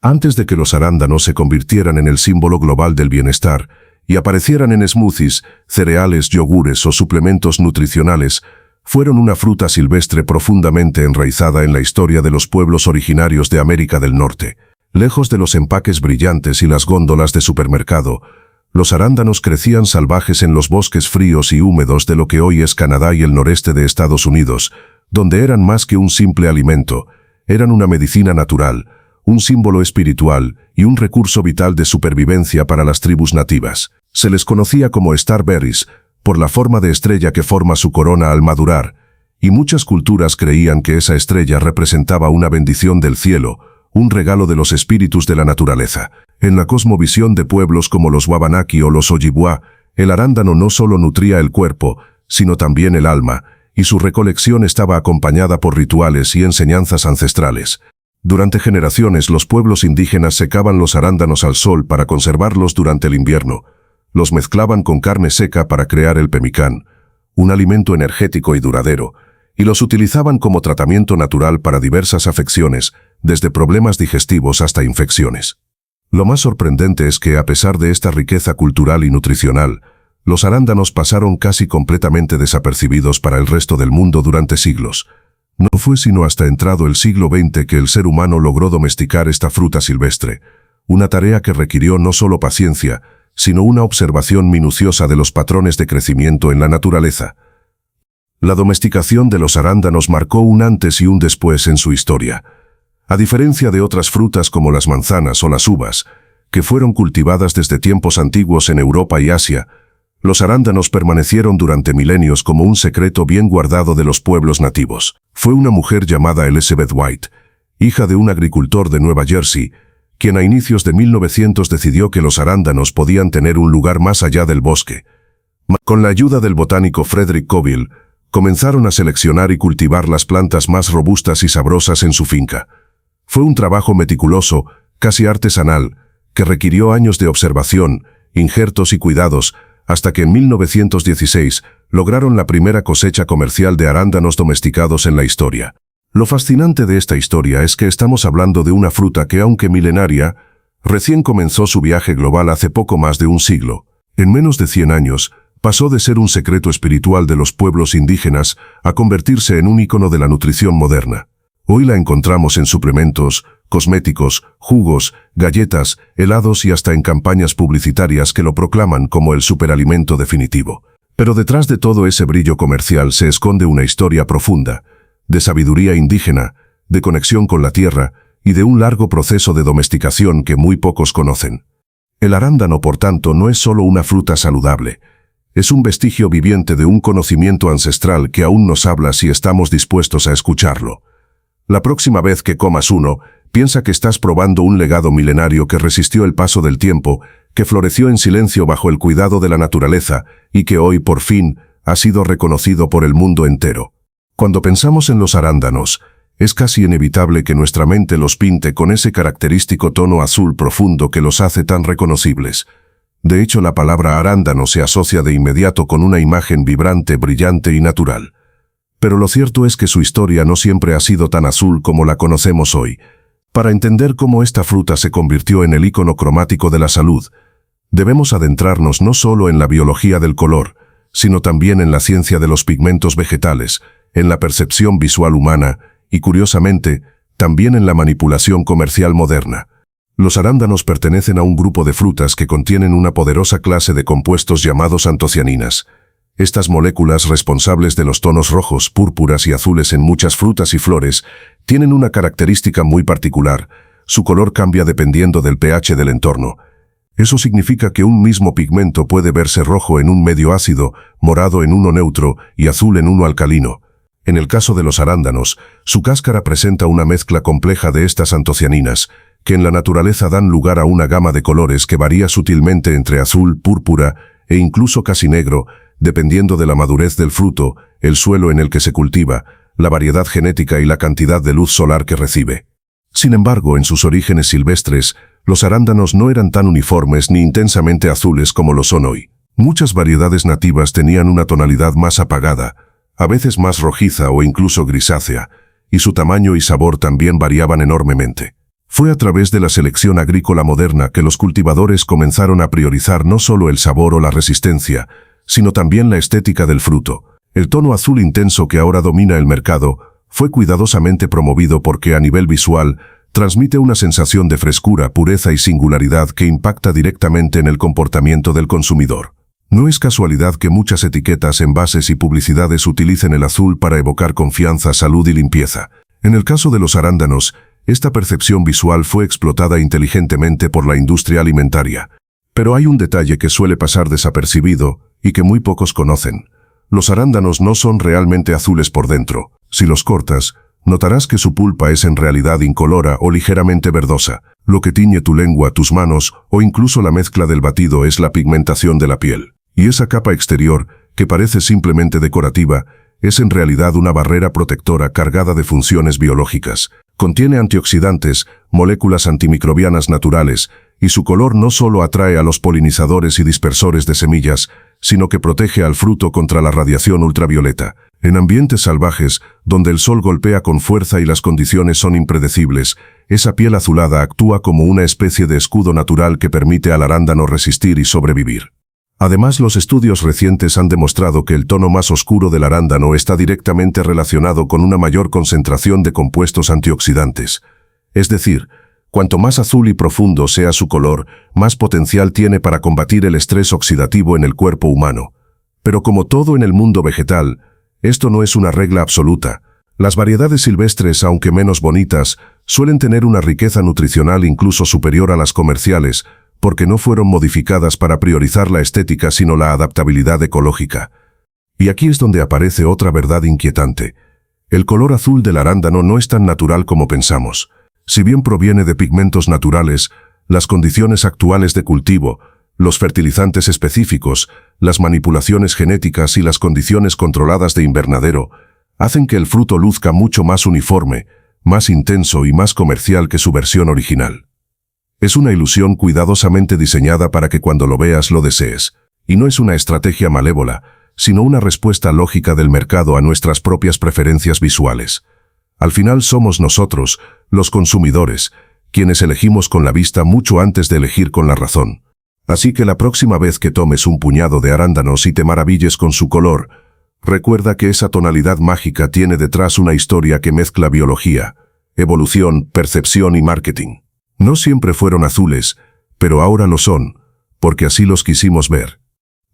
Antes de que los arándanos se convirtieran en el símbolo global del bienestar y aparecieran en smoothies, cereales, yogures o suplementos nutricionales, fueron una fruta silvestre profundamente enraizada en la historia de los pueblos originarios de América del Norte. Lejos de los empaques brillantes y las góndolas de supermercado, los arándanos crecían salvajes en los bosques fríos y húmedos de lo que hoy es Canadá y el noreste de Estados Unidos, donde eran más que un simple alimento, eran una medicina natural, un símbolo espiritual y un recurso vital de supervivencia para las tribus nativas. Se les conocía como starberries, por la forma de estrella que forma su corona al madurar, y muchas culturas creían que esa estrella representaba una bendición del cielo, un regalo de los espíritus de la naturaleza. En la cosmovisión de pueblos como los Wabanaki o los Ojibwa, el arándano no solo nutría el cuerpo, sino también el alma, y su recolección estaba acompañada por rituales y enseñanzas ancestrales. Durante generaciones los pueblos indígenas secaban los arándanos al sol para conservarlos durante el invierno. Los mezclaban con carne seca para crear el pemicán, un alimento energético y duradero, y los utilizaban como tratamiento natural para diversas afecciones, desde problemas digestivos hasta infecciones. Lo más sorprendente es que, a pesar de esta riqueza cultural y nutricional, los arándanos pasaron casi completamente desapercibidos para el resto del mundo durante siglos. No fue sino hasta entrado el siglo XX que el ser humano logró domesticar esta fruta silvestre, una tarea que requirió no solo paciencia, sino una observación minuciosa de los patrones de crecimiento en la naturaleza. La domesticación de los arándanos marcó un antes y un después en su historia. A diferencia de otras frutas como las manzanas o las uvas, que fueron cultivadas desde tiempos antiguos en Europa y Asia, los arándanos permanecieron durante milenios como un secreto bien guardado de los pueblos nativos. Fue una mujer llamada Elizabeth White, hija de un agricultor de Nueva Jersey, quien a inicios de 1900 decidió que los arándanos podían tener un lugar más allá del bosque. Con la ayuda del botánico Frederick Coville, comenzaron a seleccionar y cultivar las plantas más robustas y sabrosas en su finca. Fue un trabajo meticuloso, casi artesanal, que requirió años de observación, injertos y cuidados, hasta que en 1916 lograron la primera cosecha comercial de arándanos domesticados en la historia. Lo fascinante de esta historia es que estamos hablando de una fruta que, aunque milenaria, recién comenzó su viaje global hace poco más de un siglo. En menos de 100 años, pasó de ser un secreto espiritual de los pueblos indígenas a convertirse en un ícono de la nutrición moderna. Hoy la encontramos en suplementos, cosméticos, jugos, galletas, helados y hasta en campañas publicitarias que lo proclaman como el superalimento definitivo. Pero detrás de todo ese brillo comercial se esconde una historia profunda, de sabiduría indígena, de conexión con la tierra y de un largo proceso de domesticación que muy pocos conocen. El arándano, por tanto, no es solo una fruta saludable, es un vestigio viviente de un conocimiento ancestral que aún nos habla si estamos dispuestos a escucharlo. La próxima vez que comas uno, piensa que estás probando un legado milenario que resistió el paso del tiempo, que floreció en silencio bajo el cuidado de la naturaleza y que hoy, por fin, ha sido reconocido por el mundo entero. Cuando pensamos en los arándanos, es casi inevitable que nuestra mente los pinte con ese característico tono azul profundo que los hace tan reconocibles. De hecho, la palabra arándano se asocia de inmediato con una imagen vibrante, brillante y natural. Pero lo cierto es que su historia no siempre ha sido tan azul como la conocemos hoy. Para entender cómo esta fruta se convirtió en el ícono cromático de la salud, debemos adentrarnos no solo en la biología del color, sino también en la ciencia de los pigmentos vegetales, en la percepción visual humana y, curiosamente, también en la manipulación comercial moderna. Los arándanos pertenecen a un grupo de frutas que contienen una poderosa clase de compuestos llamados antocianinas. Estas moléculas, responsables de los tonos rojos, púrpuras y azules en muchas frutas y flores, tienen una característica muy particular: su color cambia dependiendo del pH del entorno. Eso significa que un mismo pigmento puede verse rojo en un medio ácido, morado en uno neutro y azul en uno alcalino. En el caso de los arándanos, su cáscara presenta una mezcla compleja de estas antocianinas, que en la naturaleza dan lugar a una gama de colores que varía sutilmente entre azul, púrpura e incluso casi negro, dependiendo de la madurez del fruto, el suelo en el que se cultiva, la variedad genética y la cantidad de luz solar que recibe. Sin embargo, en sus orígenes silvestres, los arándanos no eran tan uniformes ni intensamente azules como lo son hoy. Muchas variedades nativas tenían una tonalidad más apagada, a veces más rojiza o incluso grisácea, y su tamaño y sabor también variaban enormemente. Fue a través de la selección agrícola moderna que los cultivadores comenzaron a priorizar no solo el sabor o la resistencia, sino también la estética del fruto. El tono azul intenso que ahora domina el mercado fue cuidadosamente promovido porque a nivel visual transmite una sensación de frescura, pureza y singularidad que impacta directamente en el comportamiento del consumidor. No es casualidad que muchas etiquetas, envases y publicidades utilicen el azul para evocar confianza, salud y limpieza. En el caso de los arándanos, esta percepción visual fue explotada inteligentemente por la industria alimentaria. Pero hay un detalle que suele pasar desapercibido y que muy pocos conocen. Los arándanos no son realmente azules por dentro. Si los cortas, notarás que su pulpa es en realidad incolora o ligeramente verdosa. Lo que tiñe tu lengua, tus manos o incluso la mezcla del batido es la pigmentación de la piel. Y esa capa exterior, que parece simplemente decorativa, es en realidad una barrera protectora cargada de funciones biológicas. Contiene antioxidantes, moléculas antimicrobianas naturales, y su color no solo atrae a los polinizadores y dispersores de semillas, sino que protege al fruto contra la radiación ultravioleta. En ambientes salvajes, donde el sol golpea con fuerza y las condiciones son impredecibles, esa piel azulada actúa como una especie de escudo natural que permite al arándano resistir y sobrevivir. Además, los estudios recientes han demostrado que el tono más oscuro del arándano está directamente relacionado con una mayor concentración de compuestos antioxidantes. Es decir, cuanto más azul y profundo sea su color, más potencial tiene para combatir el estrés oxidativo en el cuerpo humano. Pero como todo en el mundo vegetal, esto no es una regla absoluta. Las variedades silvestres, aunque menos bonitas, suelen tener una riqueza nutricional incluso superior a las comerciales, porque no fueron modificadas para priorizar la estética sino la adaptabilidad ecológica. Y aquí es donde aparece otra verdad inquietante. El color azul del arándano no es tan natural como pensamos. Si bien proviene de pigmentos naturales, las condiciones actuales de cultivo, los fertilizantes específicos, las manipulaciones genéticas y las condiciones controladas de invernadero hacen que el fruto luzca mucho más uniforme, más intenso y más comercial que su versión original. Es una ilusión cuidadosamente diseñada para que cuando lo veas lo desees, y no es una estrategia malévola, sino una respuesta lógica del mercado a nuestras propias preferencias visuales. Al final somos nosotros, los consumidores, quienes elegimos con la vista mucho antes de elegir con la razón. Así que la próxima vez que tomes un puñado de arándanos y te maravilles con su color, recuerda que esa tonalidad mágica tiene detrás una historia que mezcla biología, evolución, percepción y marketing. No siempre fueron azules, pero ahora lo son, porque así los quisimos ver.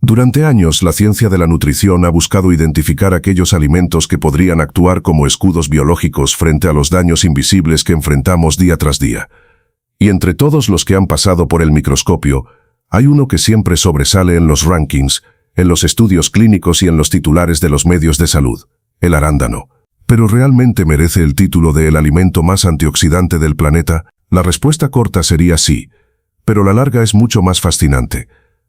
Durante años, la ciencia de la nutrición ha buscado identificar aquellos alimentos que podrían actuar como escudos biológicos frente a los daños invisibles que enfrentamos día tras día. Y entre todos los que han pasado por el microscopio, hay uno que siempre sobresale en los rankings, en los estudios clínicos y en los titulares de los medios de salud: el arándano. ¿Pero realmente merece el título de el alimento más antioxidante del planeta? La respuesta corta sería sí, pero la larga es mucho más fascinante,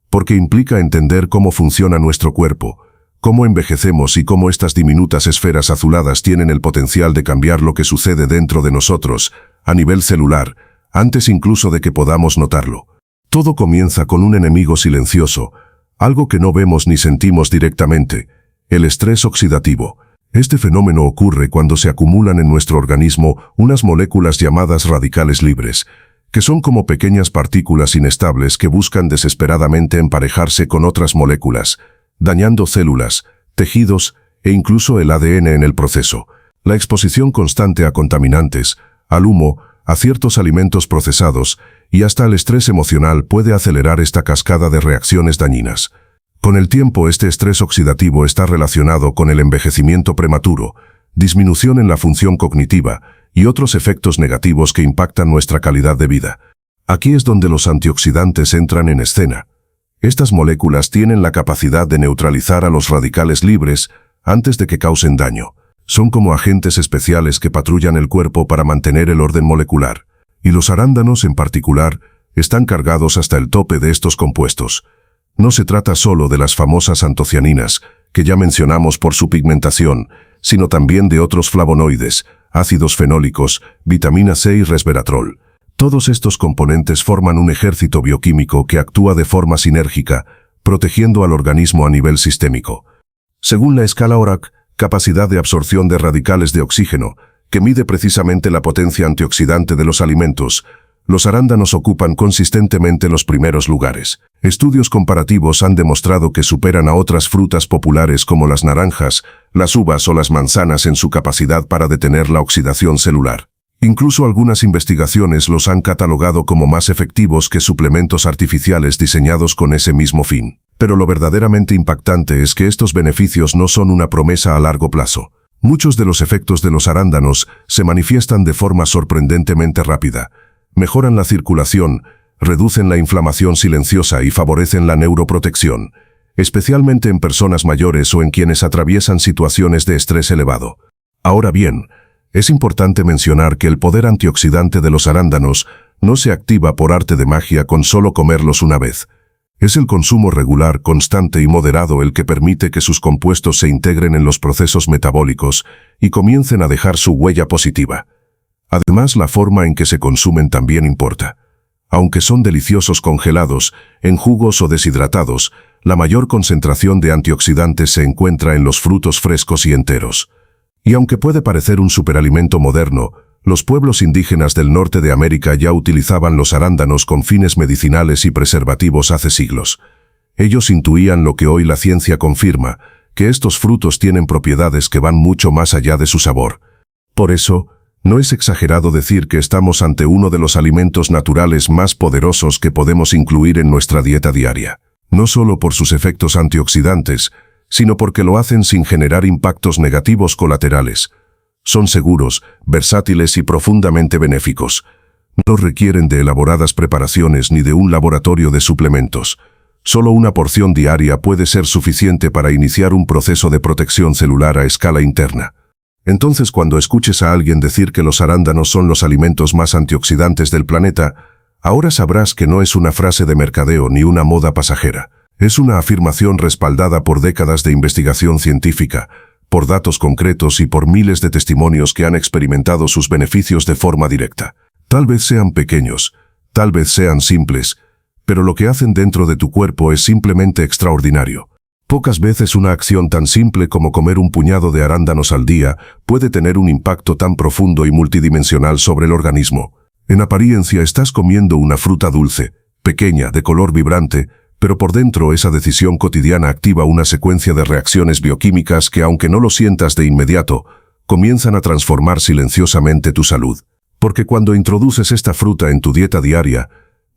porque implica entender cómo funciona nuestro cuerpo, cómo envejecemos y cómo estas diminutas esferas azuladas tienen el potencial de cambiar lo que sucede dentro de nosotros, a nivel celular, antes incluso de que podamos notarlo. Todo comienza con un enemigo silencioso, algo que no vemos ni sentimos directamente: el estrés oxidativo. Este fenómeno ocurre cuando se acumulan en nuestro organismo unas moléculas llamadas radicales libres, que son como pequeñas partículas inestables que buscan desesperadamente emparejarse con otras moléculas, dañando células, tejidos e incluso el ADN en el proceso. La exposición constante a contaminantes, al humo, a ciertos alimentos procesados y hasta al estrés emocional puede acelerar esta cascada de reacciones dañinas. Con el tiempo, este estrés oxidativo está relacionado con el envejecimiento prematuro, disminución en la función cognitiva y otros efectos negativos que impactan nuestra calidad de vida. Aquí es donde los antioxidantes entran en escena. Estas moléculas tienen la capacidad de neutralizar a los radicales libres antes de que causen daño. Son como agentes especiales que patrullan el cuerpo para mantener el orden molecular. Y los arándanos, en particular, están cargados hasta el tope de estos compuestos. No se trata solo de las famosas antocianinas, que ya mencionamos por su pigmentación, sino también de otros flavonoides, ácidos fenólicos, vitamina C y resveratrol. Todos estos componentes forman un ejército bioquímico que actúa de forma sinérgica, protegiendo al organismo a nivel sistémico. Según la escala ORAC, capacidad de absorción de radicales de oxígeno, que mide precisamente la potencia antioxidante de los alimentos, los arándanos ocupan consistentemente los primeros lugares. Estudios comparativos han demostrado que superan a otras frutas populares como las naranjas, las uvas o las manzanas en su capacidad para detener la oxidación celular. Incluso algunas investigaciones los han catalogado como más efectivos que suplementos artificiales diseñados con ese mismo fin. Pero lo verdaderamente impactante es que estos beneficios no son una promesa a largo plazo. Muchos de los efectos de los arándanos se manifiestan de forma sorprendentemente rápida. Mejoran la circulación, reducen la inflamación silenciosa y favorecen la neuroprotección, especialmente en personas mayores o en quienes atraviesan situaciones de estrés elevado. Ahora bien, es importante mencionar que el poder antioxidante de los arándanos no se activa por arte de magia con solo comerlos una vez. Es el consumo regular, constante y moderado el que permite que sus compuestos se integren en los procesos metabólicos y comiencen a dejar su huella positiva. Además, la forma en que se consumen también importa. Aunque son deliciosos congelados, en jugos o deshidratados, la mayor concentración de antioxidantes se encuentra en los frutos frescos y enteros. Y aunque puede parecer un superalimento moderno, los pueblos indígenas del norte de América ya utilizaban los arándanos con fines medicinales y preservativos hace siglos. Ellos intuían lo que hoy la ciencia confirma, que estos frutos tienen propiedades que van mucho más allá de su sabor. Por eso, no es exagerado decir que estamos ante uno de los alimentos naturales más poderosos que podemos incluir en nuestra dieta diaria. No solo por sus efectos antioxidantes, sino porque lo hacen sin generar impactos negativos colaterales. Son seguros, versátiles y profundamente benéficos. No requieren de elaboradas preparaciones ni de un laboratorio de suplementos. Solo una porción diaria puede ser suficiente para iniciar un proceso de protección celular a escala interna. Entonces, cuando escuches a alguien decir que los arándanos son los alimentos más antioxidantes del planeta, ahora sabrás que no es una frase de mercadeo ni una moda pasajera. Es una afirmación respaldada por décadas de investigación científica, por datos concretos y por miles de testimonios que han experimentado sus beneficios de forma directa. Tal vez sean pequeños, tal vez sean simples, pero lo que hacen dentro de tu cuerpo es simplemente extraordinario. Pocas veces una acción tan simple como comer un puñado de arándanos al día puede tener un impacto tan profundo y multidimensional sobre el organismo. En apariencia estás comiendo una fruta dulce, pequeña, de color vibrante, pero por dentro esa decisión cotidiana activa una secuencia de reacciones bioquímicas que, aunque no lo sientas de inmediato, comienzan a transformar silenciosamente tu salud. Porque cuando introduces esta fruta en tu dieta diaria,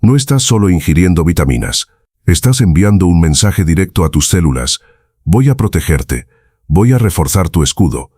no estás solo ingiriendo vitaminas. Estás enviando un mensaje directo a tus células. Voy a protegerte. Voy a reforzar tu escudo.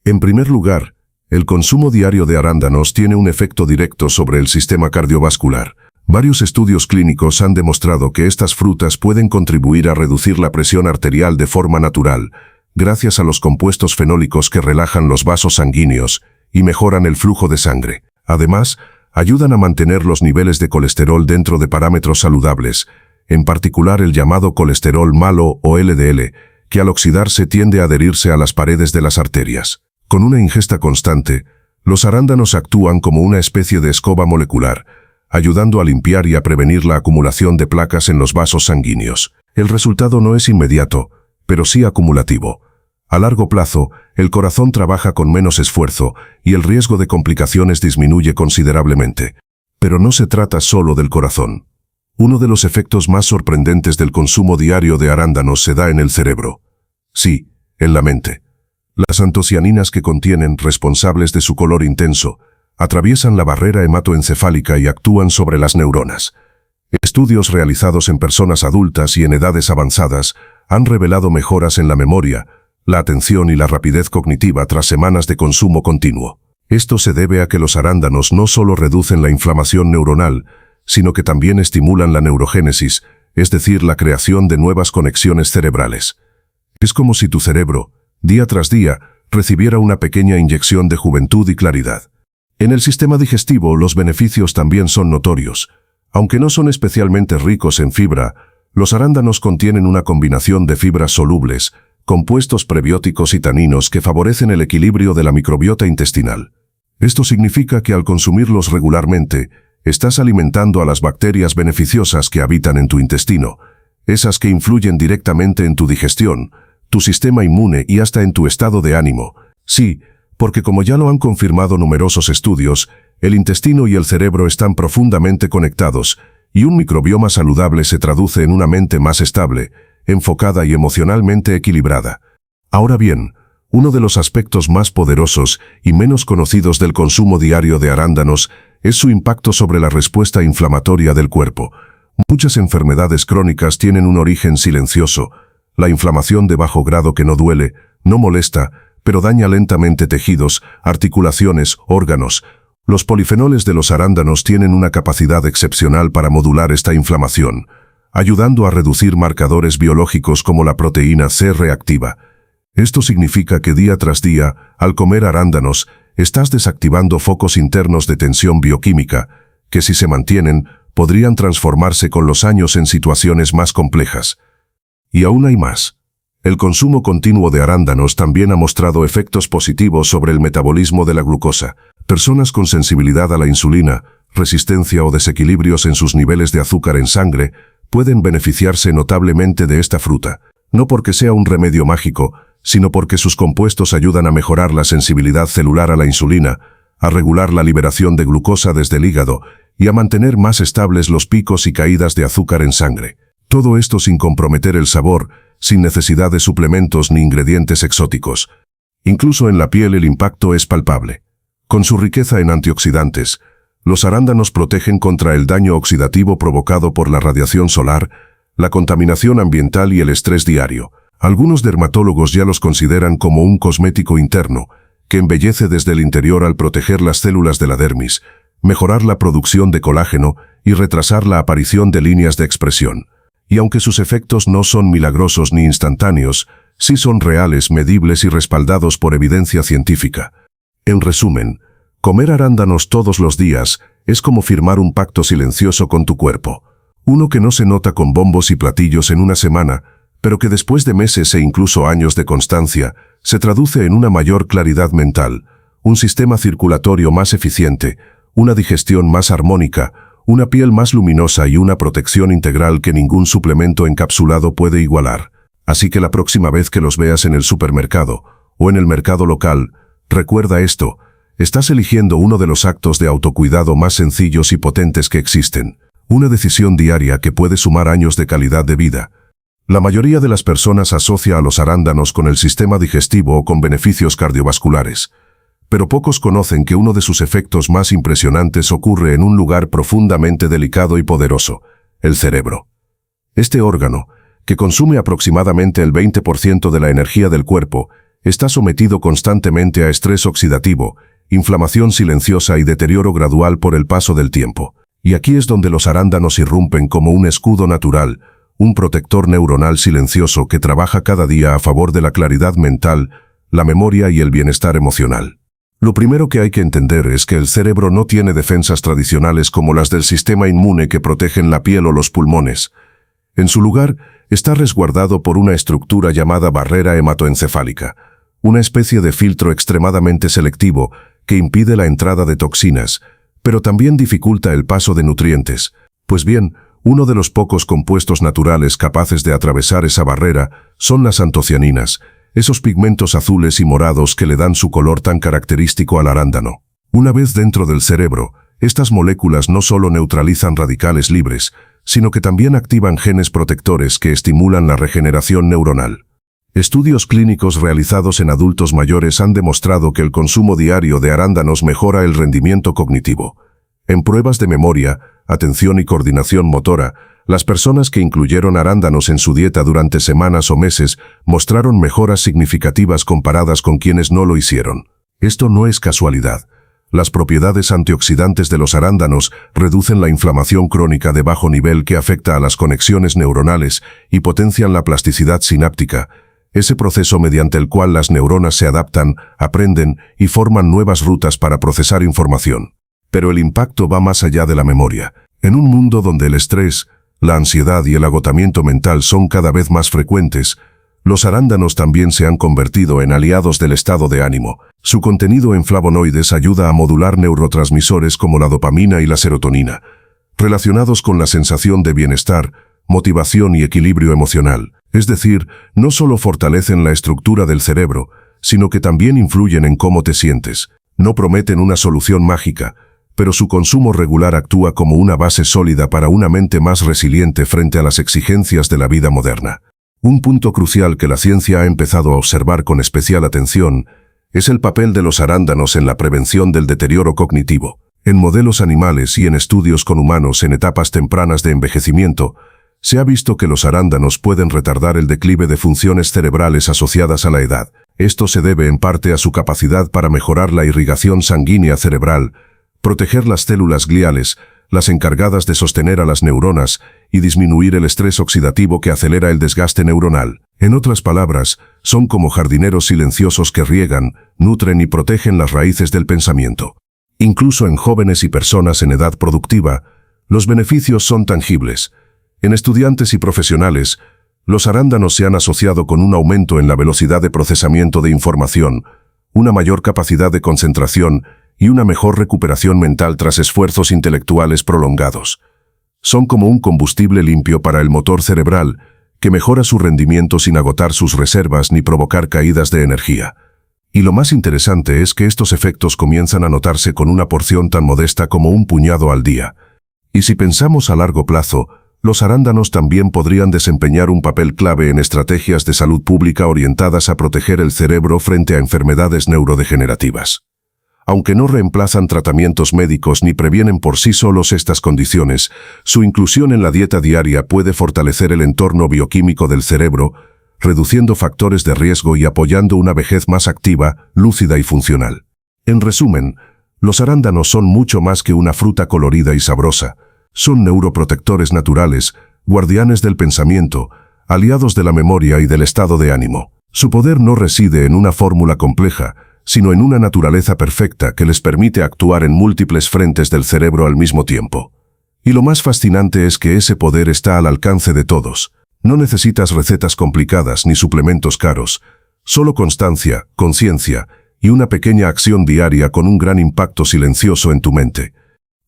En primer lugar, el consumo diario de arándanos tiene un efecto directo sobre el sistema cardiovascular. Varios estudios clínicos han demostrado que estas frutas pueden contribuir a reducir la presión arterial de forma natural, gracias a los compuestos fenólicos que relajan los vasos sanguíneos y mejoran el flujo de sangre. Además, ayudan a mantener los niveles de colesterol dentro de parámetros saludables, en particular el llamado colesterol malo o LDL, que al oxidarse tiende a adherirse a las paredes de las arterias. Con una ingesta constante, los arándanos actúan como una especie de escoba molecular, ayudando a limpiar y a prevenir la acumulación de placas en los vasos sanguíneos. El resultado no es inmediato, pero sí acumulativo. A largo plazo, el corazón trabaja con menos esfuerzo y el riesgo de complicaciones disminuye considerablemente. Pero no se trata solo del corazón. Uno de los efectos más sorprendentes del consumo diario de arándanos se da en el cerebro. Sí, en la mente. Las antocianinas que contienen, responsables de su color intenso, atraviesan la barrera hematoencefálica y actúan sobre las neuronas. Estudios realizados en personas adultas y en edades avanzadas han revelado mejoras en la memoria, la atención y la rapidez cognitiva tras semanas de consumo continuo. Esto se debe a que los arándanos no solo reducen la inflamación neuronal, sino que también estimulan la neurogénesis, es decir, la creación de nuevas conexiones cerebrales. Es como si tu cerebro, día tras día, recibiera una pequeña inyección de juventud y claridad. En el sistema digestivo, los beneficios también son notorios. Aunque no son especialmente ricos en fibra, los arándanos contienen una combinación de fibras solubles, compuestos prebióticos y taninos que favorecen el equilibrio de la microbiota intestinal. Esto significa que al consumirlos regularmente, estás alimentando a las bacterias beneficiosas que habitan en tu intestino, esas que influyen directamente en tu digestión, tu sistema inmune y hasta en tu estado de ánimo. Sí, porque como ya lo han confirmado numerosos estudios, el intestino y el cerebro están profundamente conectados, y un microbioma saludable se traduce en una mente más estable, enfocada y emocionalmente equilibrada. Ahora bien, uno de los aspectos más poderosos y menos conocidos del consumo diario de arándanos es su impacto sobre la respuesta inflamatoria del cuerpo. Muchas enfermedades crónicas tienen un origen silencioso, la inflamación de bajo grado que no duele, no molesta, pero daña lentamente tejidos, articulaciones, órganos. Los polifenoles de los arándanos tienen una capacidad excepcional para modular esta inflamación, ayudando a reducir marcadores biológicos como la proteína C reactiva. Esto significa que día tras día, al comer arándanos, estás desactivando focos internos de tensión bioquímica, que si se mantienen, podrían transformarse con los años en situaciones más complejas. Y aún hay más. El consumo continuo de arándanos también ha mostrado efectos positivos sobre el metabolismo de la glucosa. Personas con sensibilidad a la insulina, resistencia o desequilibrios en sus niveles de azúcar en sangre pueden beneficiarse notablemente de esta fruta, no porque sea un remedio mágico, sino porque sus compuestos ayudan a mejorar la sensibilidad celular a la insulina, a regular la liberación de glucosa desde el hígado y a mantener más estables los picos y caídas de azúcar en sangre. Todo esto sin comprometer el sabor, sin necesidad de suplementos ni ingredientes exóticos. Incluso en la piel el impacto es palpable. Con su riqueza en antioxidantes, los arándanos protegen contra el daño oxidativo provocado por la radiación solar, la contaminación ambiental y el estrés diario. Algunos dermatólogos ya los consideran como un cosmético interno, que embellece desde el interior al proteger las células de la dermis, mejorar la producción de colágeno y retrasar la aparición de líneas de expresión. Y aunque sus efectos no son milagrosos ni instantáneos, sí son reales, medibles y respaldados por evidencia científica. En resumen, comer arándanos todos los días es como firmar un pacto silencioso con tu cuerpo. Uno que no se nota con bombos y platillos en una semana, pero que después de meses e incluso años de constancia, se traduce en una mayor claridad mental, un sistema circulatorio más eficiente, una digestión más armónica, una piel más luminosa y una protección integral que ningún suplemento encapsulado puede igualar. Así que la próxima vez que los veas en el supermercado o en el mercado local, recuerda esto: estás eligiendo uno de los actos de autocuidado más sencillos y potentes que existen, una decisión diaria que puede sumar años de calidad de vida. La mayoría de las personas asocia a los arándanos con el sistema digestivo o con beneficios cardiovasculares, pero pocos conocen que uno de sus efectos más impresionantes ocurre en un lugar profundamente delicado y poderoso: el cerebro. Este órgano, que consume aproximadamente el 20% de la energía del cuerpo, está sometido constantemente a estrés oxidativo, inflamación silenciosa y deterioro gradual por el paso del tiempo. Y aquí es donde los arándanos irrumpen como un escudo natural, un protector neuronal silencioso que trabaja cada día a favor de la claridad mental, la memoria y el bienestar emocional. Lo primero que hay que entender es que el cerebro no tiene defensas tradicionales como las del sistema inmune que protegen la piel o los pulmones. En su lugar, está resguardado por una estructura llamada barrera hematoencefálica, una especie de filtro extremadamente selectivo que impide la entrada de toxinas, pero también dificulta el paso de nutrientes. Pues bien, uno de los pocos compuestos naturales capaces de atravesar esa barrera son las antocianinas, esos pigmentos azules y morados que le dan su color tan característico al arándano. Una vez dentro del cerebro, estas moléculas no solo neutralizan radicales libres, sino que también activan genes protectores que estimulan la regeneración neuronal. Estudios clínicos realizados en adultos mayores han demostrado que el consumo diario de arándanos mejora el rendimiento cognitivo. En pruebas de memoria, atención y coordinación motora, las personas que incluyeron arándanos en su dieta durante semanas o meses mostraron mejoras significativas comparadas con quienes no lo hicieron. Esto no es casualidad. Las propiedades antioxidantes de los arándanos reducen la inflamación crónica de bajo nivel que afecta a las conexiones neuronales y potencian la plasticidad sináptica, ese proceso mediante el cual las neuronas se adaptan, aprenden y forman nuevas rutas para procesar información. Pero el impacto va más allá de la memoria. En un mundo donde el estrés, la ansiedad y el agotamiento mental son cada vez más frecuentes, los arándanos también se han convertido en aliados del estado de ánimo. Su contenido en flavonoides ayuda a modular neurotransmisores como la dopamina y la serotonina, relacionados con la sensación de bienestar, motivación y equilibrio emocional. Es decir, no solo fortalecen la estructura del cerebro, sino que también influyen en cómo te sientes. No prometen una solución mágica, pero su consumo regular actúa como una base sólida para una mente más resiliente frente a las exigencias de la vida moderna. Un punto crucial que la ciencia ha empezado a observar con especial atención es el papel de los arándanos en la prevención del deterioro cognitivo. En modelos animales y en estudios con humanos en etapas tempranas de envejecimiento, se ha visto que los arándanos pueden retardar el declive de funciones cerebrales asociadas a la edad. Esto se debe en parte a su capacidad para mejorar la irrigación sanguínea cerebral, proteger las células gliales, las encargadas de sostener a las neuronas, y disminuir el estrés oxidativo que acelera el desgaste neuronal. En otras palabras, son como jardineros silenciosos que riegan, nutren y protegen las raíces del pensamiento. Incluso en jóvenes y personas en edad productiva, los beneficios son tangibles. En estudiantes y profesionales, los arándanos se han asociado con un aumento en la velocidad de procesamiento de información, una mayor capacidad de concentración y una mejor recuperación mental tras esfuerzos intelectuales prolongados. Son como un combustible limpio para el motor cerebral, que mejora su rendimiento sin agotar sus reservas ni provocar caídas de energía. Y lo más interesante es que estos efectos comienzan a notarse con una porción tan modesta como un puñado al día. Y si pensamos a largo plazo, los arándanos también podrían desempeñar un papel clave en estrategias de salud pública orientadas a proteger el cerebro frente a enfermedades neurodegenerativas. Aunque no reemplazan tratamientos médicos ni previenen por sí solos estas condiciones, su inclusión en la dieta diaria puede fortalecer el entorno bioquímico del cerebro, reduciendo factores de riesgo y apoyando una vejez más activa, lúcida y funcional. En resumen, los arándanos son mucho más que una fruta colorida y sabrosa. Son neuroprotectores naturales, guardianes del pensamiento, aliados de la memoria y del estado de ánimo. Su poder no reside en una fórmula compleja, sino en una naturaleza perfecta que les permite actuar en múltiples frentes del cerebro al mismo tiempo. Y lo más fascinante es que ese poder está al alcance de todos. No necesitas recetas complicadas ni suplementos caros, solo constancia, conciencia y una pequeña acción diaria con un gran impacto silencioso en tu mente.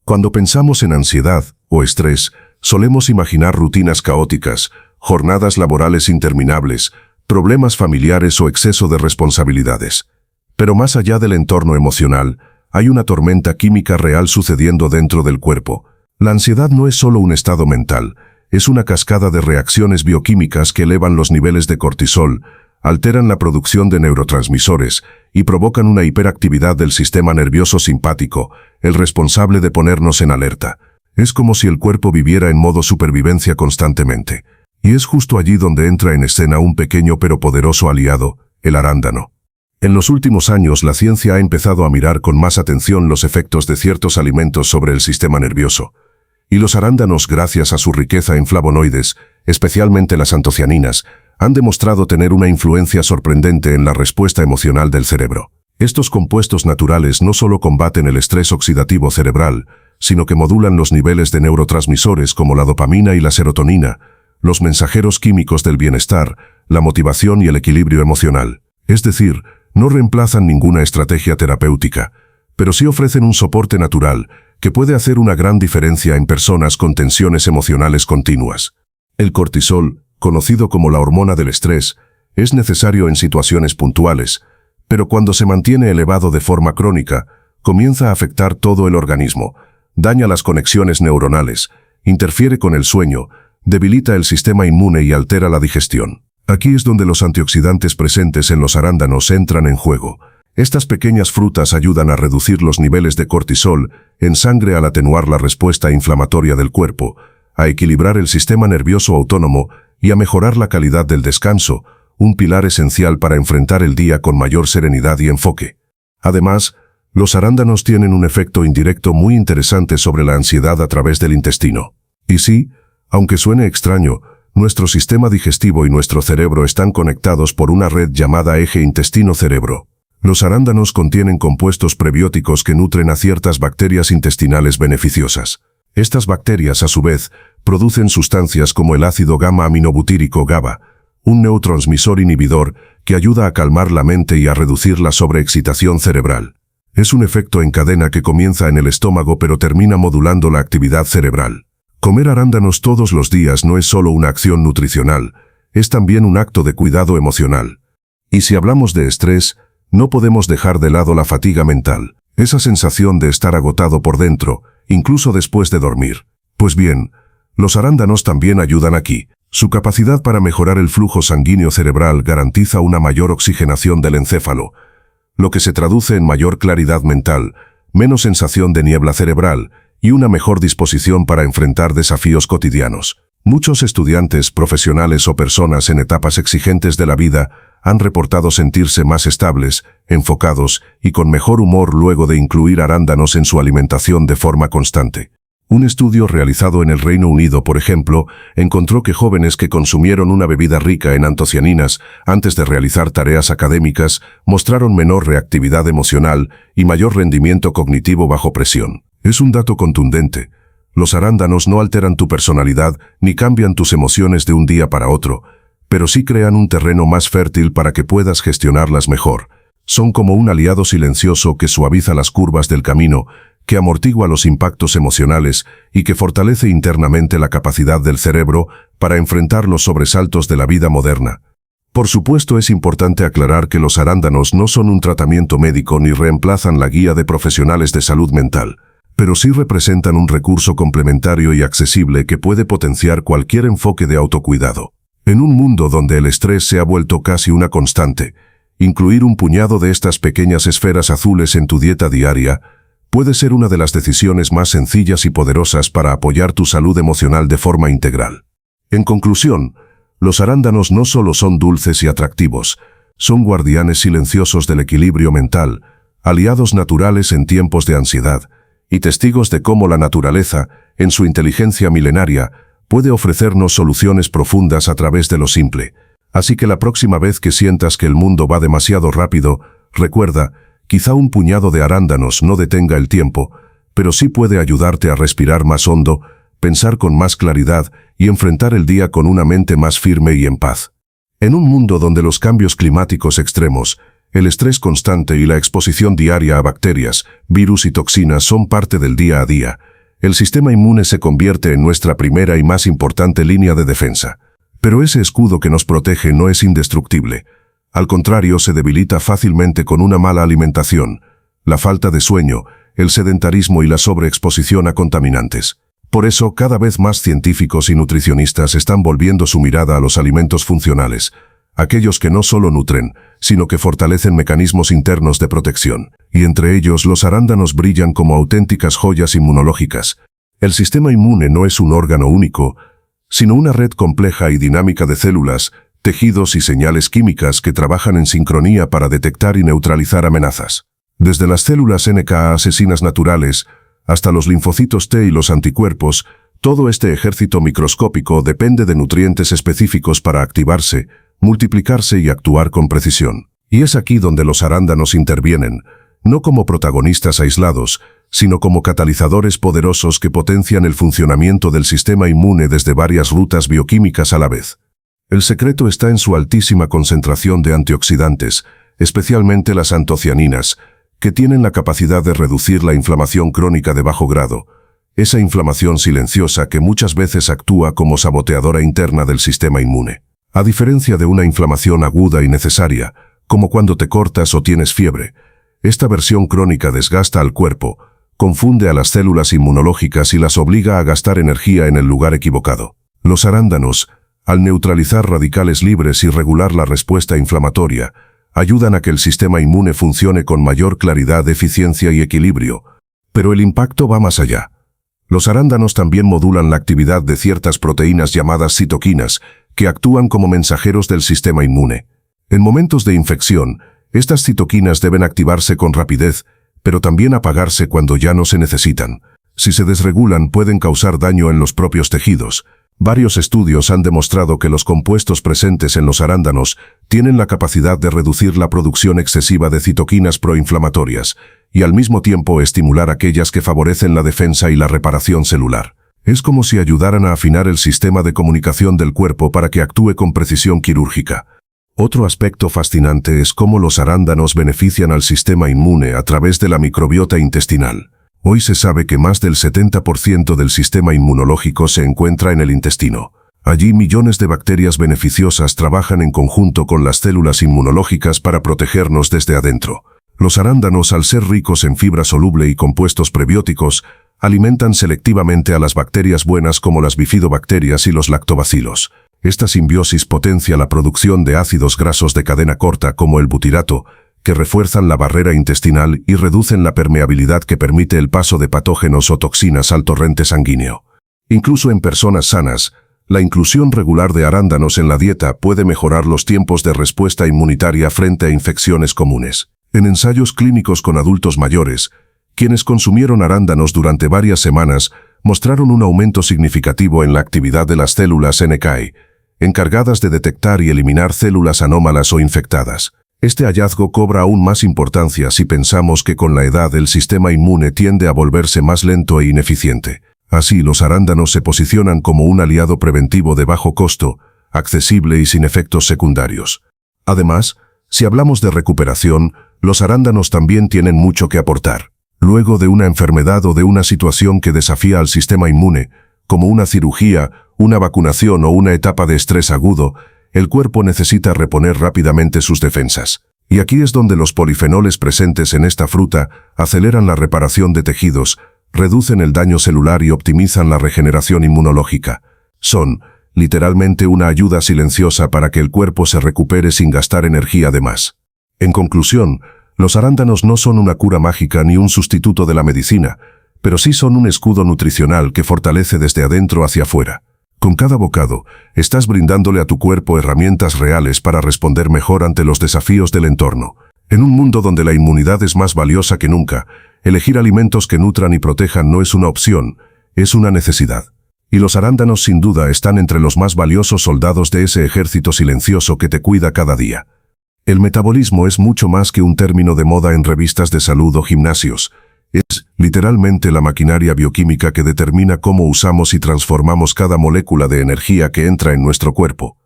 Cuando pensamos en ansiedad o estrés, solemos imaginar rutinas caóticas, jornadas laborales interminables, problemas familiares o exceso de responsabilidades. Pero más allá del entorno emocional, hay una tormenta química real sucediendo dentro del cuerpo. La ansiedad no es solo un estado mental, es una cascada de reacciones bioquímicas que elevan los niveles de cortisol, alteran la producción de neurotransmisores y provocan una hiperactividad del sistema nervioso simpático, el responsable de ponernos en alerta. Es como si el cuerpo viviera en modo supervivencia constantemente. Y es justo allí donde entra en escena un pequeño pero poderoso aliado, el arándano. En los últimos años la ciencia ha empezado a mirar con más atención los efectos de ciertos alimentos sobre el sistema nervioso. Y los arándanos, gracias a su riqueza en flavonoides, especialmente las antocianinas, han demostrado tener una influencia sorprendente en la respuesta emocional del cerebro. Estos compuestos naturales no solo combaten el estrés oxidativo cerebral, sino que modulan los niveles de neurotransmisores como la dopamina y la serotonina, los mensajeros químicos del bienestar, la motivación y el equilibrio emocional. Es decir, no reemplazan ninguna estrategia terapéutica, pero sí ofrecen un soporte natural que puede hacer una gran diferencia en personas con tensiones emocionales continuas. El cortisol, conocido como la hormona del estrés, es necesario en situaciones puntuales, pero cuando se mantiene elevado de forma crónica, comienza a afectar todo el organismo, daña las conexiones neuronales, interfiere con el sueño, debilita el sistema inmune y altera la digestión. Aquí es donde los antioxidantes presentes en los arándanos entran en juego. Estas pequeñas frutas ayudan a reducir los niveles de cortisol en sangre al atenuar la respuesta inflamatoria del cuerpo, a equilibrar el sistema nervioso autónomo y a mejorar la calidad del descanso, un pilar esencial para enfrentar el día con mayor serenidad y enfoque. Además, los arándanos tienen un efecto indirecto muy interesante sobre la ansiedad a través del intestino. Y sí, aunque suene extraño, nuestro sistema digestivo y nuestro cerebro están conectados por una red llamada eje intestino-cerebro. Los arándanos contienen compuestos prebióticos que nutren a ciertas bacterias intestinales beneficiosas. Estas bacterias, a su vez, producen sustancias como el ácido gamma-aminobutírico GABA, un neurotransmisor inhibidor que ayuda a calmar la mente y a reducir la sobreexcitación cerebral. Es un efecto en cadena que comienza en el estómago pero termina modulando la actividad cerebral. Comer arándanos todos los días no es solo una acción nutricional, es también un acto de cuidado emocional. Y si hablamos de estrés, no podemos dejar de lado la fatiga mental, esa sensación de estar agotado por dentro, incluso después de dormir. Pues bien, los arándanos también ayudan aquí. Su capacidad para mejorar el flujo sanguíneo cerebral garantiza una mayor oxigenación del encéfalo, lo que se traduce en mayor claridad mental, menos sensación de niebla cerebral y una mejor disposición para enfrentar desafíos cotidianos. Muchos estudiantes, profesionales o personas en etapas exigentes de la vida han reportado sentirse más estables, enfocados y con mejor humor luego de incluir arándanos en su alimentación de forma constante. Un estudio realizado en el Reino Unido, por ejemplo, encontró que jóvenes que consumieron una bebida rica en antocianinas antes de realizar tareas académicas mostraron menor reactividad emocional y mayor rendimiento cognitivo bajo presión. Es un dato contundente. Los arándanos no alteran tu personalidad ni cambian tus emociones de un día para otro, pero sí crean un terreno más fértil para que puedas gestionarlas mejor. Son como un aliado silencioso que suaviza las curvas del camino, que amortigua los impactos emocionales y que fortalece internamente la capacidad del cerebro para enfrentar los sobresaltos de la vida moderna. Por supuesto, es importante aclarar que los arándanos no son un tratamiento médico ni reemplazan la guía de profesionales de salud mental, pero sí representan un recurso complementario y accesible que puede potenciar cualquier enfoque de autocuidado. En un mundo donde el estrés se ha vuelto casi una constante, incluir un puñado de estas pequeñas esferas azules en tu dieta diaria puede ser una de las decisiones más sencillas y poderosas para apoyar tu salud emocional de forma integral. En conclusión, los arándanos no solo son dulces y atractivos, son guardianes silenciosos del equilibrio mental, aliados naturales en tiempos de ansiedad, y testigos de cómo la naturaleza, en su inteligencia milenaria, puede ofrecernos soluciones profundas a través de lo simple. Así que la próxima vez que sientas que el mundo va demasiado rápido, recuerda, quizá un puñado de arándanos no detenga el tiempo, pero sí puede ayudarte a respirar más hondo, pensar con más claridad y enfrentar el día con una mente más firme y en paz. En un mundo donde los cambios climáticos extremos, el estrés constante y la exposición diaria a bacterias, virus y toxinas son parte del día a día, el sistema inmune se convierte en nuestra primera y más importante línea de defensa. Pero ese escudo que nos protege no es indestructible. Al contrario, se debilita fácilmente con una mala alimentación, la falta de sueño, el sedentarismo y la sobreexposición a contaminantes. Por eso, cada vez más científicos y nutricionistas están volviendo su mirada a los alimentos funcionales, aquellos que no solo nutren, sino que fortalecen mecanismos internos de protección. Y entre ellos, los arándanos brillan como auténticas joyas inmunológicas. El sistema inmune no es un órgano único, sino una red compleja y dinámica de células, tejidos y señales químicas que trabajan en sincronía para detectar y neutralizar amenazas. Desde las células NK asesinas naturales hasta los linfocitos T y los anticuerpos, todo este ejército microscópico depende de nutrientes específicos para activarse, multiplicarse y actuar con precisión. Y es aquí donde los arándanos intervienen, no como protagonistas aislados, sino como catalizadores poderosos que potencian el funcionamiento del sistema inmune desde varias rutas bioquímicas a la vez. El secreto está en su altísima concentración de antioxidantes, especialmente las antocianinas, que tienen la capacidad de reducir la inflamación crónica de bajo grado, esa inflamación silenciosa que muchas veces actúa como saboteadora interna del sistema inmune. A diferencia de una inflamación aguda y necesaria, como cuando te cortas o tienes fiebre, esta versión crónica desgasta al cuerpo, confunde a las células inmunológicas y las obliga a gastar energía en el lugar equivocado. Los arándanos, al neutralizar radicales libres y regular la respuesta inflamatoria, ayudan a que el sistema inmune funcione con mayor claridad, eficiencia y equilibrio. Pero el impacto va más allá. Los arándanos también modulan la actividad de ciertas proteínas llamadas citoquinas, que actúan como mensajeros del sistema inmune. En momentos de infección, estas citoquinas deben activarse con rapidez, pero también apagarse cuando ya no se necesitan. Si se desregulan, pueden causar daño en los propios tejidos. Varios estudios han demostrado que los compuestos presentes en los arándanos tienen la capacidad de reducir la producción excesiva de citoquinas proinflamatorias y al mismo tiempo estimular aquellas que favorecen la defensa y la reparación celular. Es como si ayudaran a afinar el sistema de comunicación del cuerpo para que actúe con precisión quirúrgica. Otro aspecto fascinante es cómo los arándanos benefician al sistema inmune a través de la microbiota intestinal. Hoy se sabe que más del 70% del sistema inmunológico se encuentra en el intestino. Allí millones de bacterias beneficiosas trabajan en conjunto con las células inmunológicas para protegernos desde adentro. Los arándanos, al ser ricos en fibra soluble y compuestos prebióticos, alimentan selectivamente a las bacterias buenas como las bifidobacterias y los lactobacilos. Esta simbiosis potencia la producción de ácidos grasos de cadena corta como el butirato, que refuerzan la barrera intestinal y reducen la permeabilidad que permite el paso de patógenos o toxinas al torrente sanguíneo. Incluso en personas sanas, la inclusión regular de arándanos en la dieta puede mejorar los tiempos de respuesta inmunitaria frente a infecciones comunes. En ensayos clínicos con adultos mayores, quienes consumieron arándanos durante varias semanas mostraron un aumento significativo en la actividad de las células NK, encargadas de detectar y eliminar células anómalas o infectadas. Este hallazgo cobra aún más importancia si pensamos que con la edad el sistema inmune tiende a volverse más lento e ineficiente. Así, los arándanos se posicionan como un aliado preventivo de bajo costo, accesible y sin efectos secundarios. Además, si hablamos de recuperación, los arándanos también tienen mucho que aportar. Luego de una enfermedad o de una situación que desafía al sistema inmune, como una cirugía, una vacunación o una etapa de estrés agudo, el cuerpo necesita reponer rápidamente sus defensas. Y aquí es donde los polifenoles presentes en esta fruta aceleran la reparación de tejidos, reducen el daño celular y optimizan la regeneración inmunológica. Son, literalmente, una ayuda silenciosa para que el cuerpo se recupere sin gastar energía de más. En conclusión, los arándanos no son una cura mágica ni un sustituto de la medicina, pero sí son un escudo nutricional que fortalece desde adentro hacia afuera. Con cada bocado, estás brindándole a tu cuerpo herramientas reales para responder mejor ante los desafíos del entorno. En un mundo donde la inmunidad es más valiosa que nunca, elegir alimentos que nutran y protejan no es una opción, es una necesidad. Y los arándanos sin duda están entre los más valiosos soldados de ese ejército silencioso que te cuida cada día. El metabolismo es mucho más que un término de moda en revistas de salud o gimnasios. Es, literalmente, la maquinaria bioquímica que determina cómo usamos y transformamos cada molécula de energía que entra en nuestro cuerpo.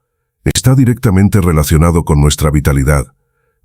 Está directamente relacionado con nuestra vitalidad,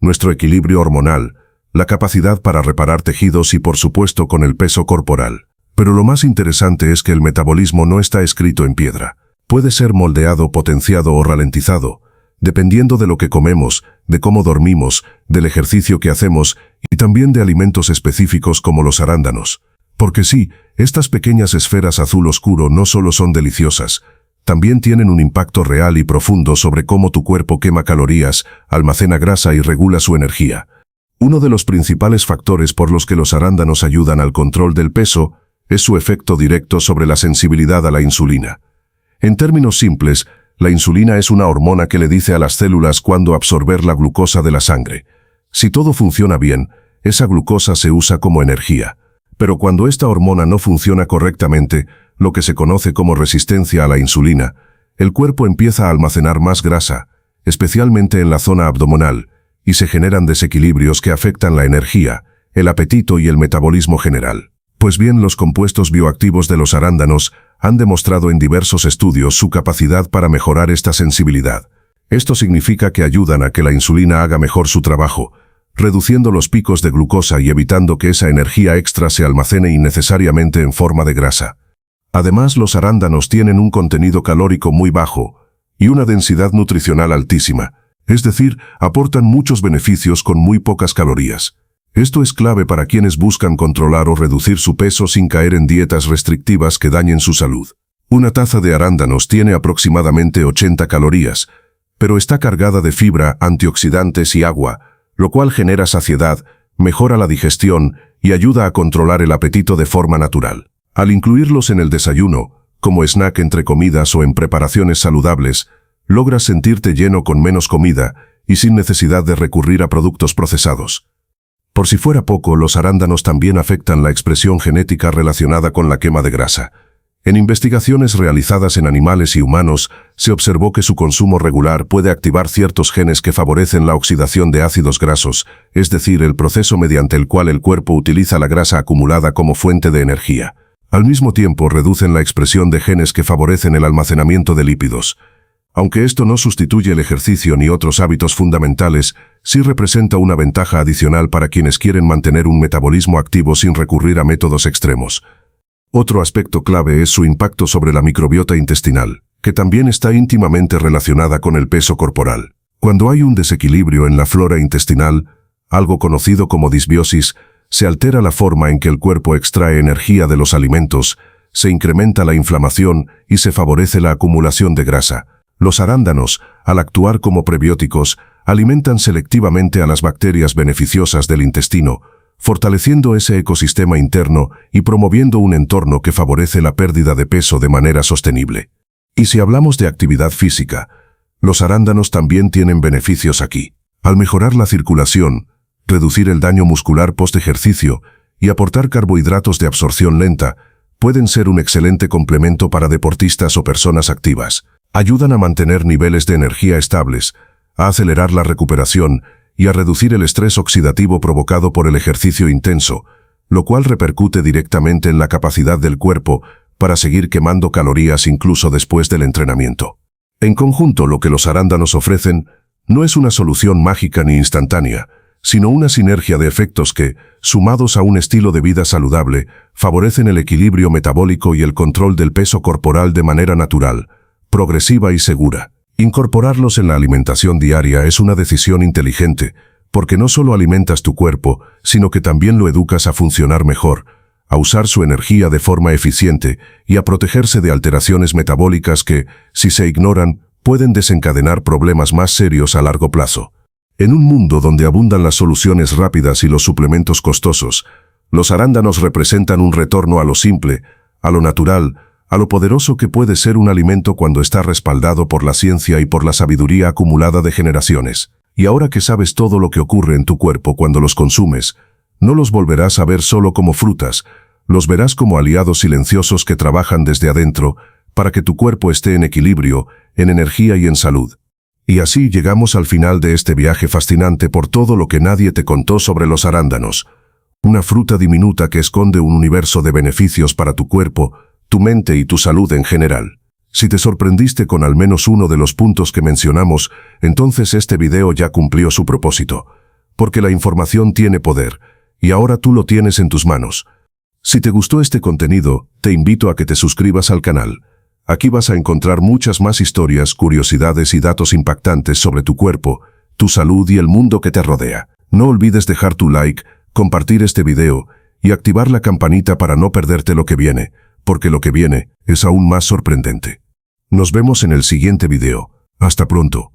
nuestro equilibrio hormonal, la capacidad para reparar tejidos y, por supuesto, con el peso corporal. Pero lo más interesante es que el metabolismo no está escrito en piedra. Puede ser moldeado, potenciado o ralentizado, dependiendo de lo que comemos, de cómo dormimos, del ejercicio que hacemos y también de alimentos específicos como los arándanos. Porque sí, estas pequeñas esferas azul oscuro no solo son deliciosas, también tienen un impacto real y profundo sobre cómo tu cuerpo quema calorías, almacena grasa y regula su energía. Uno de los principales factores por los que los arándanos ayudan al control del peso es su efecto directo sobre la sensibilidad a la insulina. En términos simples, la insulina es una hormona que le dice a las células cuándo absorber la glucosa de la sangre. Si todo funciona bien, esa glucosa se usa como energía. Pero cuando esta hormona no funciona correctamente, lo que se conoce como resistencia a la insulina, el cuerpo empieza a almacenar más grasa, especialmente en la zona abdominal, y se generan desequilibrios que afectan la energía, el apetito y el metabolismo general. Pues bien, los compuestos bioactivos de los arándanos han demostrado en diversos estudios su capacidad para mejorar esta sensibilidad. Esto significa que ayudan a que la insulina haga mejor su trabajo, reduciendo los picos de glucosa y evitando que esa energía extra se almacene innecesariamente en forma de grasa. Además, los arándanos tienen un contenido calórico muy bajo y una densidad nutricional altísima, es decir, aportan muchos beneficios con muy pocas calorías. Esto es clave para quienes buscan controlar o reducir su peso sin caer en dietas restrictivas que dañen su salud. Una taza de arándanos tiene aproximadamente 80 calorías, pero está cargada de fibra, antioxidantes y agua, lo cual genera saciedad, mejora la digestión y ayuda a controlar el apetito de forma natural. Al incluirlos en el desayuno, como snack entre comidas o en preparaciones saludables, logras sentirte lleno con menos comida y sin necesidad de recurrir a productos procesados. Por si fuera poco, los arándanos también afectan la expresión genética relacionada con la quema de grasa. En investigaciones realizadas en animales y humanos, se observó que su consumo regular puede activar ciertos genes que favorecen la oxidación de ácidos grasos, es decir, el proceso mediante el cual el cuerpo utiliza la grasa acumulada como fuente de energía. Al mismo tiempo, reducen la expresión de genes que favorecen el almacenamiento de lípidos. Aunque esto no sustituye el ejercicio ni otros hábitos fundamentales, sí representa una ventaja adicional para quienes quieren mantener un metabolismo activo sin recurrir a métodos extremos. Otro aspecto clave es su impacto sobre la microbiota intestinal. que también está íntimamente relacionada con el peso corporal. Cuando hay un desequilibrio en la flora intestinal, algo conocido como disbiosis, se altera la forma en que el cuerpo extrae energía de los alimentos, se incrementa la inflamación y se favorece la acumulación de grasa. Los arándanos, al actuar como prebióticos, alimentan selectivamente a las bacterias beneficiosas del intestino, fortaleciendo ese ecosistema interno y promoviendo un entorno que favorece la pérdida de peso de manera sostenible. Y si hablamos de actividad física, los arándanos también tienen beneficios aquí. Al mejorar la circulación, reducir el daño muscular post-ejercicio y aportar carbohidratos de absorción lenta, pueden ser un excelente complemento para deportistas o personas activas. Ayudan a mantener niveles de energía estables, a acelerar la recuperación y a reducir el estrés oxidativo provocado por el ejercicio intenso, lo cual repercute directamente en la capacidad del cuerpo para seguir quemando calorías incluso después del entrenamiento. En conjunto, lo que los arándanos ofrecen no es una solución mágica ni instantánea, sino una sinergia de efectos que, sumados a un estilo de vida saludable, favorecen el equilibrio metabólico y el control del peso corporal de manera natural, progresiva y segura. Incorporarlos en la alimentación diaria es una decisión inteligente, porque no solo alimentas tu cuerpo, sino que también lo educas a funcionar mejor, a usar su energía de forma eficiente y a protegerse de alteraciones metabólicas que, si se ignoran, pueden desencadenar problemas más serios a largo plazo. En un mundo donde abundan las soluciones rápidas y los suplementos costosos, los arándanos representan un retorno a lo simple, a lo natural, a lo poderoso que puede ser un alimento cuando está respaldado por la ciencia y por la sabiduría acumulada de generaciones. Y ahora que sabes todo lo que ocurre en tu cuerpo cuando los consumes, no los volverás a ver solo como frutas, los verás como aliados silenciosos que trabajan desde adentro para que tu cuerpo esté en equilibrio, en energía y en salud. Y así llegamos al final de este viaje fascinante por todo lo que nadie te contó sobre los arándanos. Una fruta diminuta que esconde un universo de beneficios para tu cuerpo, tu mente y tu salud en general. Si te sorprendiste con al menos uno de los puntos que mencionamos, entonces este video ya cumplió su propósito. Porque la información tiene poder, y ahora tú lo tienes en tus manos. Si te gustó este contenido, te invito a que te suscribas al canal. Aquí vas a encontrar muchas más historias, curiosidades y datos impactantes sobre tu cuerpo, tu salud y el mundo que te rodea. No olvides dejar tu like, compartir este video y activar la campanita para no perderte lo que viene, porque lo que viene es aún más sorprendente. Nos vemos en el siguiente video. Hasta pronto.